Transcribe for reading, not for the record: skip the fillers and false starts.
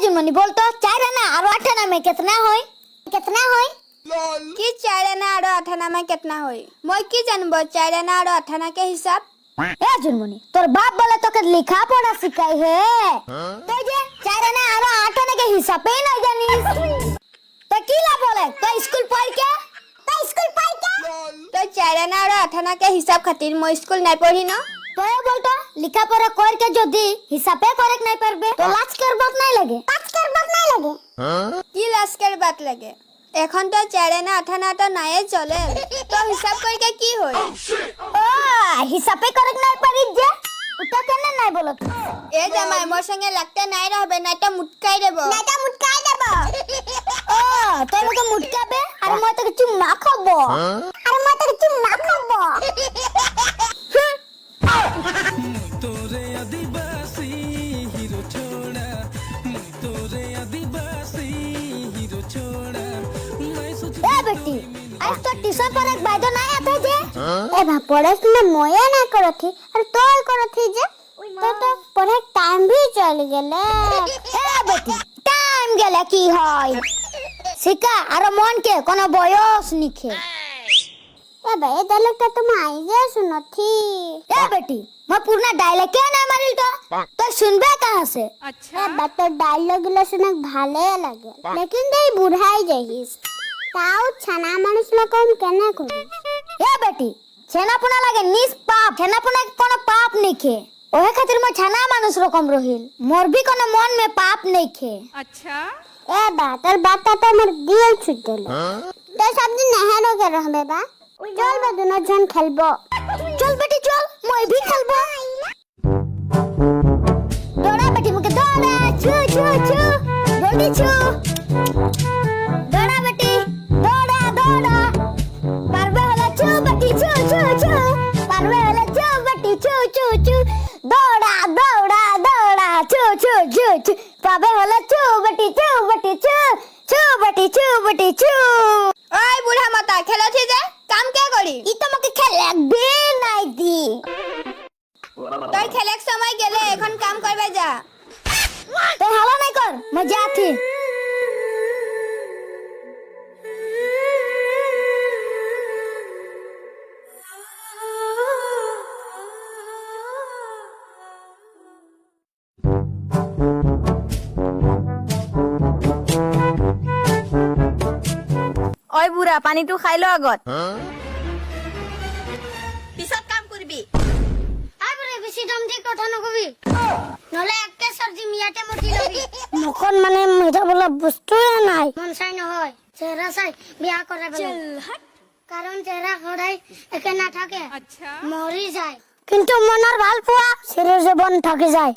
जुनमनी बोल तो 4 आना और 8 आना में कितना होई? कि 4 आना और 8 आना में कितना होई? মই की जानबो 4 आना और 8 आना के हिसाब? जुनमनी तोर बाप बोले तो के लिखा पढ़ा सिखाई है तो जे 4 आना और 8 आना के हिसाब ही नहीं जानिस तो कीला बोले तो स्कूल पढ़ के तो 4 आना और 8 आना के हिसाब खातिर মই स्कूल नहीं पढ़ी न तो बोलतो लिखा पढ़ा कर के जदी हिसाबे करे नहीं पारबे तो लाज कर बात नहीं लगे की लाज कर बात लगे এখন তো 4 আনা 8 আনা তো নাই চলে তো হিসাব কইকে কি হই ओ हिसाबे करे नहीं पारी जे उता केने नहीं बोलत এ জামাই মোর সঙ্গে লাগতে নাই रहबे নাই তো মুটকাই দেব ओ तो लोग मुटकाबे अरे मैं तो चुम्मा खाबो तोरे आदिवासी हीरो छोड़ा तोरे आदिवासी हीरो छोड़ा मैं सोच ए बेटी आज तो ट्यूशन पर एक बायदो नहीं आता जे ए भा पढ़स में मोया ना करथी अरे तो करथी जे तो पढ़े टाइम भी चल गेले ए बेटी टाइम गेले की होय सिका आरो मन के कोनो बयस निखे ए भाई डायलॉग तो तुम आई जे सुनथी ए बेटी मैं पूर्ण डायलॉग के ना मारिल तो सुनबे कहां से ए बात तो डायलॉग ला सुने भाले लगे लेकिन दे बुढ़ाई जहिस ताऊ छना मानुस ला कम केना करी ए बेटी छेनापुना लागे निस पाप छेनापुना के कोनो पाप निखे ओहे खातिर मैं छना मानुस रकम रहिल मोर भी कोनो मन में पाप नइखे ए बात तो मोर दिल छूट गेल तो सब दिन नहरो के रहबे बा चल बे दोनों जन खेलबो चल बेटी चल मैं भी खेलबो दौड़ा बेटी मुके दौड़ा छू जल्दी छू दौड़ा बेटी दौड़ा पारबे होला छू बेटी छू पारबे होला छू बेटी छू दौड़ा छू पाबे होला छू बेटी छू ओय बुढ़ा माता खेलो थी जे काम क्या करी ई तो मके खेले बे নাই দি তোর খেলেক সময় গেলে এখন কাম করবে যা तो हवा नहीं कर मैं जाती ওই বুড়া পানিটো খাই লো আগত পিছত কাম করবি আরে বেশি দম দিয়ে কথা নকবি নলে একটা সবজি মিয়াতে মতি লবি মখন মানে মেটা বলা বস্তুই নাই মন চাই নহয় চেহারা চাই বিয়া করে বলে কারণ চেহারা সদায় একে না থাকে মরি যায় কিন্তু মনৰ ভাল পোৱা চিৰ জীৱন থাকি যায়